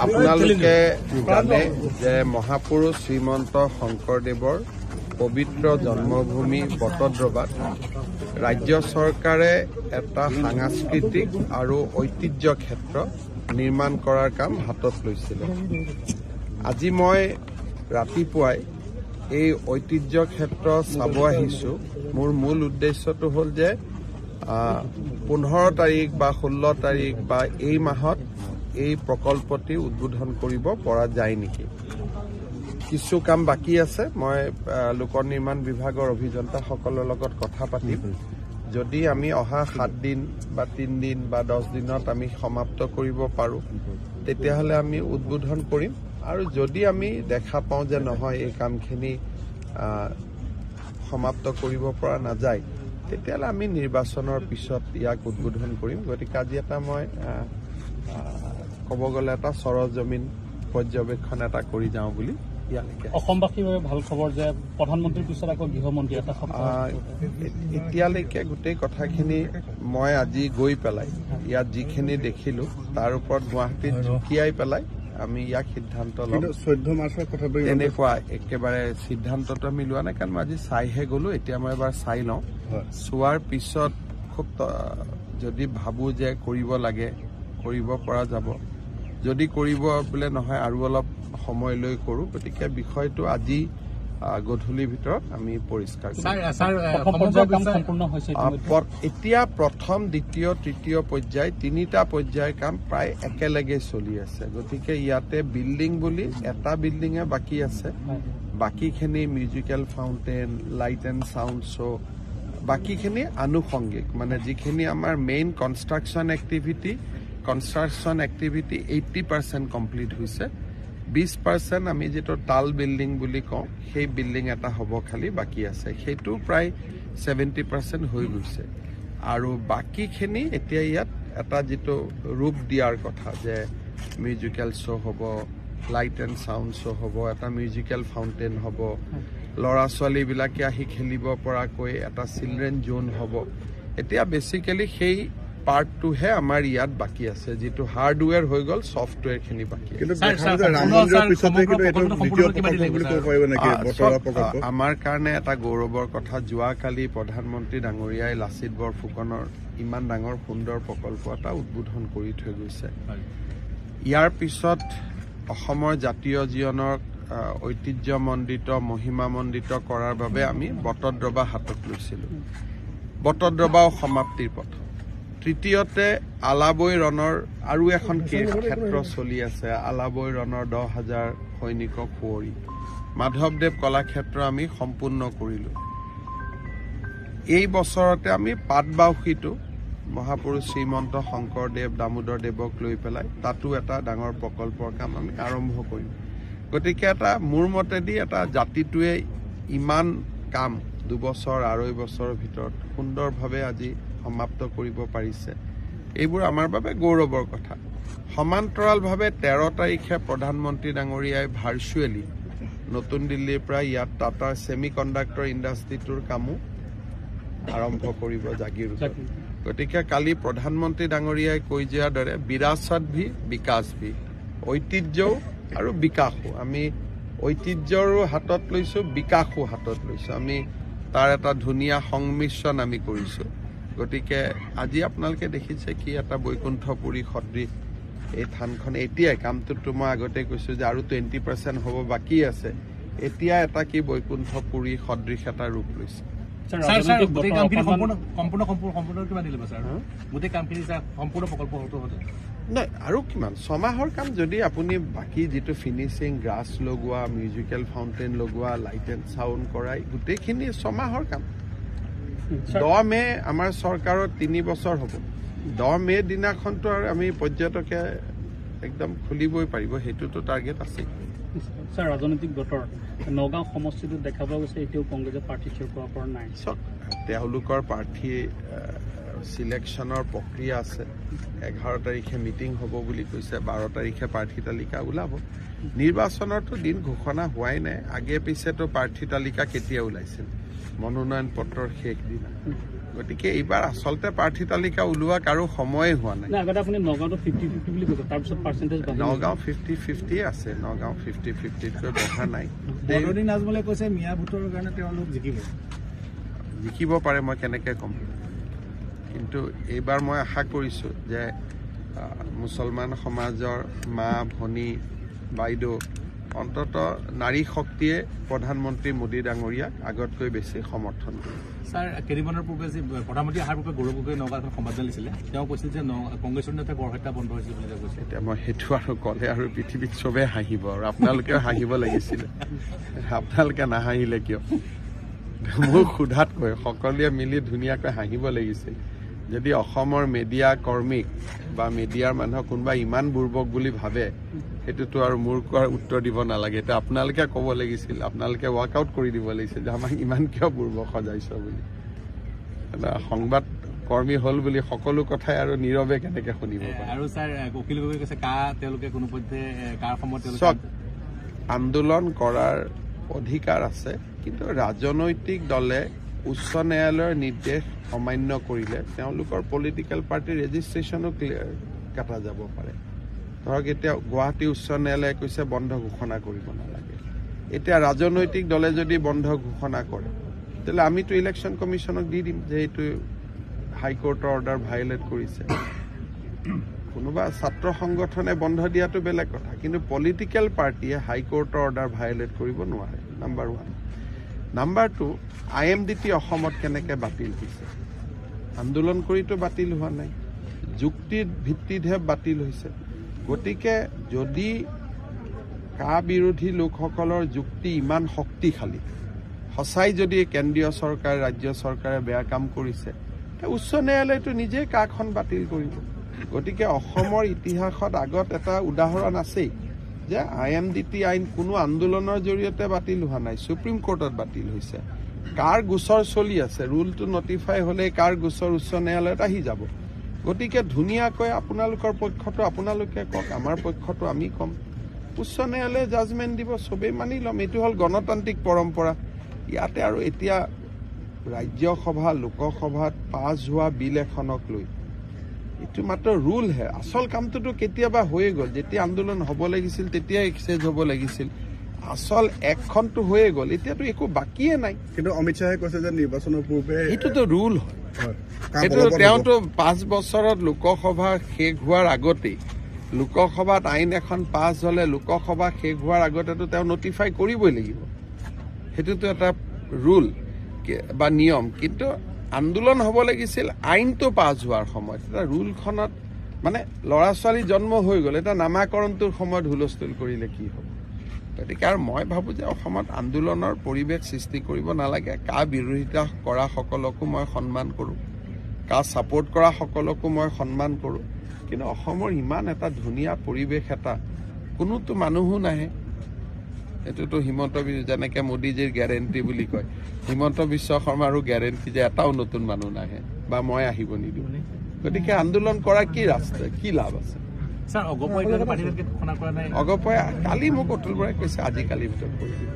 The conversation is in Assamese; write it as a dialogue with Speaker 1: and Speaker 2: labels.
Speaker 1: আপোনালোকে জানে যে মহাপুৰুষ শ্ৰীমন্ত শংকৰদেৱৰ পবিত্ৰ জন্মভূমি বটদ্ৰৱাত ৰাজ্য চৰকাৰে এটা সাংস্কৃতিক আৰু ঐতিহ্য ক্ষেত্ৰ নিৰ্মাণ কৰাৰ কাম হাতত লৈছিলে। আজি মই ৰাতিপুৱাই এই ঐতিহ্য ক্ষেত্ৰ চাব আহিছোঁ। মোৰ মূল উদ্দেশ্যটো হ'ল যে 15 তাৰিখ বা 16 তাৰিখ বা এই মাহত এই প্ৰকল্পটি উদ্বোধন কৰিব পৰা যায় নেকি। কিছু কাম বাকী আছে। মই লোক নিৰ্মাণ বিভাগৰ অভিযন্তাসকলৰ লগত কথা পাতিম। যদি আমি অহা 7 দিন বা 3 দিন বা 10 দিনত আমি সমাপ্ত কৰিব পাৰোঁ, তেতিয়াহ'লে আমি উদ্বোধন কৰিম। আৰু যদি আমি দেখা পাওঁ যে নহয় এই কামখিনি সমাপ্ত কৰিব পৰা নাযায়, তেতিয়াহ'লে আমি নিৰ্বাচনৰ পিছত ইয়াক উদ্বোধন কৰিম। গতিকে আজি এটা মই ক'ব গ'লে এটা সৰজমিন পৰ্যবেক্ষণ এটা কৰি যাওঁ বুলি ইয়ালৈকে।
Speaker 2: অসমবাসীৰ বাবে ভাল খবৰ যে প্ৰধানমন্ত্ৰীৰ পিছত আকৌ গৃহমন্ত্ৰী এটা
Speaker 1: এতিয়ালৈকে গোটেই কথাখিনি মই আজি গৈ পেলাই ইয়াত যিখিনি দেখিলোঁ তাৰ ওপৰত গুৱাহাটীত জুকিয়াই পেলাই আমি ইয়াক সিদ্ধান্ত ল'ম।
Speaker 3: 14 মাৰ্চৰ কথা
Speaker 1: তেনেকুৱা একেবাৰে সিদ্ধান্তটো আমি লোৱা নাই, কাৰণ মই আজি চাইহে গ'লো। এতিয়া মই এবাৰ চাই লওঁ। চোৱাৰ পিছত খুব যদি ভাবোঁ যে কৰিব লাগে, কৰিব পৰা যাব। যদি কৰিব বোলে নহয় আৰু অলপ সময় লৈ কৰোঁ। গতিকে বিষয়টো আজি গধূলিৰ ভিতৰত আমি পৰিষ্কাৰ কৰিম। এতিয়া প্ৰথম, দ্বিতীয়, তৃতীয় পৰ্যায় 3টা পৰ্যায়ৰ কাম প্ৰায় একেলগে চলি আছে। গতিকে ইয়াতে বিল্ডিং বুলি এটা বিল্ডিঙে বাকী আছে। বাকীখিনি musical fountain, light and sound show', বাকীখিনি আনুষংগিক, মানে যিখিনি আমাৰ মেইন কনষ্ট্ৰাকশ্যন এক্টিভিটি 80% কমপ্লিট হৈছে। 20% আমি যিটো টাল বিল্ডিং বুলি কওঁ, সেই বিল্ডিং এটা হ'ব খালি বাকী আছে। সেইটো প্ৰায় 70% হৈ গৈছে। আৰু বাকীখিনি এতিয়া ইয়াত এটা যিটো ৰূপ দিয়াৰ কথা যে মিউজিকেল শ্ব' হ'ব, লাইট এণ্ড চাউণ্ড শ্ব' হ'ব, এটা মিউজিকেল ফাউণ্টেন হ'ব, ল'ৰা ছোৱালীবিলাকে আহি খেলিব পৰাকৈ এটা চিলড্ৰেন জোন হ'ব। এতিয়া বেচিকেলি সেই পাৰ্টটোহে আমাৰ ইয়াত বাকী আছে। যিটো হাৰ্ডৱেৰ হৈ গ'ল, ছফ্টৱেৰখিনি বাকী আছে। আমাৰ কাৰণে এটা গৌৰৱৰ কথা, যোৱাকালি প্ৰধানমন্ত্ৰী ডাঙৰীয়াই লাচিত বৰফুকনৰ ইমান ডাঙৰ সুন্দৰ প্ৰকল্প এটা উদ্বোধন কৰি থৈ গৈছে। ইয়াৰ পিছত অসমৰ জাতীয় জীৱনক ঐতিহ্যমণ্ডিত, মহিমামণ্ডিত কৰাৰ বাবে আমি বটদ্ৰৱা হাতত লৈছিলোঁ। বটদ্ৰৱাও সমাপ্তিৰ পথ। তৃতীয়তে আলাবৈ ৰণৰ আৰু এখন ক্ষেত্ৰ চলি আছে। আলাবৈ ৰণৰ 10,000 সৈনিকক সুঁৱৰি মাধৱদেৱ কলাক্ষেত্ৰ আমি সম্পূৰ্ণ কৰিলোঁ। এই বছৰতে আমি পাটবাউসীটো মহাপুৰুষ শ্ৰীমন্ত শংকৰদেৱ, দামোদৰদেৱক লৈ পেলাই তাতো এটা ডাঙৰ প্ৰকল্পৰ কাম আমি আৰম্ভ কৰিম। গতিকে এটা মোৰ মতেদি এটা জাতিটোৱে ইমান কাম 2 বছৰ, 2.5 বছৰৰ ভিতৰত সুন্দৰভাৱে আজি সমাপ্ত কৰিব পাৰিছে। এইবোৰ আমাৰ বাবে গৌৰৱৰ কথা। সমান্তৰালভাৱে 13 তাৰিখে প্ৰধানমন্ত্ৰী ডাঙৰীয়াই ভাৰ্চুৱেলি নতুন দিল্লীৰ পৰা ইয়াত টাটা ছেমি কণ্ডাক্টৰ ইণ্ডাষ্ট্ৰিটোৰ কামো আৰম্ভ কৰিব জাগিৰোডত। গতিকে কালি প্ৰধানমন্ত্ৰী ডাঙৰীয়াই কৈ যোৱাৰ দৰে বিৰাসত ভি বিকাশ ভি, ঐতিহ্যও আৰু বিকাশো। আমি ঐতিহ্যৰো হাতত লৈছোঁ, বিকাশো হাতত লৈছোঁ। আমি তাৰ এটা ধুনীয়া সংমিশ্ৰণ আমি কৰিছোঁ। গতিকে আজি আপোনালোকে দেখিছে কি এটা বৈকুণ্ঠপুৰী সদৃশ এই থানখন। এতিয়াই কামটোতো মই আগতে কৈছোঁ যে আৰু 20% হ'ব বাকী আছে। এতিয়া এটা কি বৈকুণ্ঠপুৰী সদৃশ এটা ৰূপ লৈছে। নাই আৰু কিমান 6 মাহৰ কাম। যদি আপুনি বাকী যিটো ফিনিচিং, গ্ৰাছ লগোৱা, মিউজিকেল ফাউণ্টেন লগোৱা, লাইট এণ্ড চাউণ্ড কৰাই, গোটেইখিনি 6 মাহৰ কাম। 10 মে আমাৰ চৰকাৰৰ 3 বছৰ হ'ব। 10 মে দিনাখনতো আৰু আমি পৰ্যটকে একদম খুলিবই পাৰিব, সেইটোতো টাৰ্গেট আছে।
Speaker 2: স্যাৰ, ৰাজনৈতিক বতৰ নগাঁও সমষ্টিটোত দেখা পোৱা গৈছে এতিয়াও কংগ্ৰেছে প্ৰাৰ্থী থিয় কৰাব পৰা নাই।
Speaker 1: তেওঁলোকৰ প্ৰাৰ্থী সিলেকশ্যনৰ প্ৰক্ৰিয়া আছে। 11 তাৰিখে মিটিং হ'ব বুলি কৈছে, 12 তাৰিখে প্ৰাৰ্থী তালিকা ওলাব। নিৰ্বাচনৰতো দিন ঘোষণা হোৱাই নাই। আগে পিছেতো প্ৰাৰ্থী তালিকা কেতিয়া ওলাইছিল? মনোনয়ন পত্ৰৰ শেষ দিনা। গতিকে এইবাৰ আচলতে প্ৰাৰ্থী তালিকা ওলোৱা কাৰো সময়ে হোৱা নাই।
Speaker 2: আগতে আপুনি নগাঁৱত 50-50 বুলি কৈছে, তাৰপিছত পাৰ্চেণ্টেজ
Speaker 1: নগাঁও 50-50 আছে, নগাঁও 50-50তকৈ বঢ়া নাই।
Speaker 3: বদৰুদ্দিন আজমলে কৈছে মিয়া ভোটৰ কাৰণে তেওঁলোক
Speaker 1: জিকিব পাৰে, মই কেনেকৈ ক'ম। কিন্তু এইবাৰ মই আশা কৰিছোঁ যে মুছলমান সমাজৰ মা ভনী বাইদেউ অন্তত নাৰী শক্তিয়ে প্ৰধানমন্ত্ৰী মোদী ডাঙৰীয়াক আগতকৈ বেছি সমৰ্থন কৰে।
Speaker 3: ছাৰ, কেইদিনমানৰ পূৰ্বে যে প্ৰধানমন্ত্ৰী অহাৰ পূৰ্বে গৌৰৱ গগৈয়ে নগাঁৱত এখন সংবাদ দিছিলে, তেওঁ কৈছিল যে কংগ্ৰেছৰ নেতা গড়হত্যা বন্ধ হৈছিল বুলি কৈছে।
Speaker 1: এতিয়া মই সেইটো আৰু ক'লে আৰু পৃথিৱীত চবেই হাঁহিব, আৰু আপোনালোকেও হাঁহিব লাগিছিলে। আপোনালোকে নাহাঁহিলে কিয়? মোক সোধাতকৈ সকলোৱে মিলি ধুনীয়াকৈ হাঁহিব লাগিছিল। যদি অসমৰ মিডিয়া কৰ্মীক বা মিডিয়াৰ মানুহক কোনোবা ইমান বুৰ্বক বুলি ভাবে, সেইটোতো আৰু মোৰ কোৱাৰ উত্তৰ দিব নালাগে। এতিয়া আপোনালোকে ক'ব লাগিছিল, আপোনালোকে ৱাৰ্কআউট কৰি দিব লাগিছিল যে আমাক ইমান কিয় বুৰ্বক সজাইছ বুলি। সংবাদ কৰ্মী হ'ল বুলি সকলো কথাই আৰু নীৰৱে কেনেকে শুনিব পাৰে।
Speaker 3: আৰু ছাৰ, অখিল গগৈ কৈছে তেওঁলোকে কোনোপধ্যে কাৰ সময়ত
Speaker 1: আন্দোলন কৰাৰ অধিকাৰ আছে, কিন্তু ৰাজনৈতিক দলে উচ্চ ন্যায়ালয়ৰ নিৰ্দেশ অমান্য কৰিলে তেওঁলোকৰ পলিটিকেল পাৰ্টি ৰেজিষ্ট্ৰেশ্যনো কাটা যাব পাৰে। ধৰক এতিয়া গুৱাহাটী উচ্চ ন্যায়ালয়ে কৈছে বন্ধ ঘোষণা কৰিব নালাগে। এতিয়া ৰাজনৈতিক দলে যদি বন্ধ ঘোষণা কৰে, তেতিয়াহ'লে আমিতো ইলেকশ্যন কমিশ্যনক দি দিম যে এইটো হাইকোৰ্টৰ অৰ্ডাৰ ভায়লেট কৰিছে। কোনোবা ছাত্ৰ সংগঠনে বন্ধ দিয়াটো বেলেগ কথা, কিন্তু পলিটিকেল পাৰ্টিয়ে হাইকোৰ্টৰ অৰ্ডাৰ ভায়লেট কৰিব নোৱাৰে। নাম্বাৰ 1। নাম্বাৰ 2, IMDT অসমত কেনেকৈ বাতিল হৈছে? আন্দোলন কৰিতো বাতিল হোৱা নাই, যুক্তিৰ ভিত্তিতহে বাতিল হৈছে। গতিকে যদি কা বিৰোধী লোকসকলৰ যুক্তি ইমান শক্তিশালী, সঁচাই যদি কেন্দ্ৰীয় চৰকাৰ ৰাজ্য চৰকাৰে বেয়া কাম কৰিছে, উচ্চ ন্যায়ালয়টো নিজেই কাখন বাতিল কৰিব। গতিকে অসমৰ ইতিহাসত আগত এটা উদাহৰণ আছেই যে IMDT আইন কোনো আন্দোলনৰ জৰিয়তে বাতিল হোৱা নাই, সুপ্ৰিম কোৰ্টত বাতিল হৈছে। কাৰ গোচৰ চলি আছে, ৰুলটো নটিফাই হ'লে কাৰ গোচৰ উচ্চ ন্যায়ালয়ত আহি যাব। গতিকে ধুনীয়াকৈ আপোনালোকৰ পক্ষটো আপোনালোকে কওক, আমাৰ পক্ষটো আমি ক'ম, উচ্চ ন্যায়ালয়ে জাজমেণ্ট দিব, চবেই মানি ল'ম। এইটো হ'ল গণতান্ত্ৰিক পৰম্পৰা। ইয়াতে আৰু এতিয়া ৰাজ্যসভা লোকসভাত পাছ হোৱা বিল এখনক লৈ এইটো মাত্ৰ ৰুলহে। আচল কামটোতো কেতিয়াবা হৈয়ে গ'ল, যেতিয়া আন্দোলন হ'ব লাগিছিল তেতিয়াই এক্সেজ হ'ব লাগিছিল। আচল একখনটো হৈয়ে গ'ল, এতিয়াতো একো বাকিয়ে নাই।
Speaker 4: কিন্তু অমিত শ্বাহে কৈছে যে নিৰ্বাচনৰ পূৰ্বে
Speaker 1: এইটোতো ৰুল হয়। এইটো তেওঁতো 5 বছৰত লোকসভা শেষ হোৱাৰ আগতেই, লোকসভাত আইন এখন পাছ হ'লে লোকসভা শেষ হোৱাৰ আগতেতো তেওঁ নটিফাই কৰিবই লাগিব। সেইটোতো এটা ৰুল বা নিয়ম। কিন্তু আন্দোলন হ'ব লাগিছিল আইনটো পাছ হোৱাৰ সময়ত। এটা ৰুলখনত মানে ল'ৰা ছোৱালী জন্ম হৈ গ'ল, এটা নামাকৰণটোৰ সময়ত হুলস্থুল কৰিলে কি হ'ব? গতিকে আৰু মই ভাবোঁ যে অসমত আন্দোলনৰ পৰিৱেশ সৃষ্টি কৰিব নালাগে। কা বিৰোধিতা কৰা সকলকো মই সন্মান কৰোঁ, কা ছাপোৰ্ট কৰা সকলকো মই সন্মান কৰোঁ, কিন্তু অসমৰ ইমান এটা ধুনীয়া পৰিৱেশ এটা কোনোতো মানুহো নাহে। এইটোতো হিমন্ত যেনেকৈ মোদীজীৰ গেৰেণ্টি বুলি কয়, হিমন্ত বিশ্ব শৰ্মাৰো গেৰেণ্টি যে এটাও নতুন মানুহ নাহে বা মই আহিব নিদিওঁ। গতিকে আন্দোলন কৰাৰ কি ৰাস্তা, কি লাভ আছে?
Speaker 3: অগপই কালি মোক
Speaker 1: অতুল বৰাই কৈছে আজিকালিৰ ভিতৰত কৰি দিব।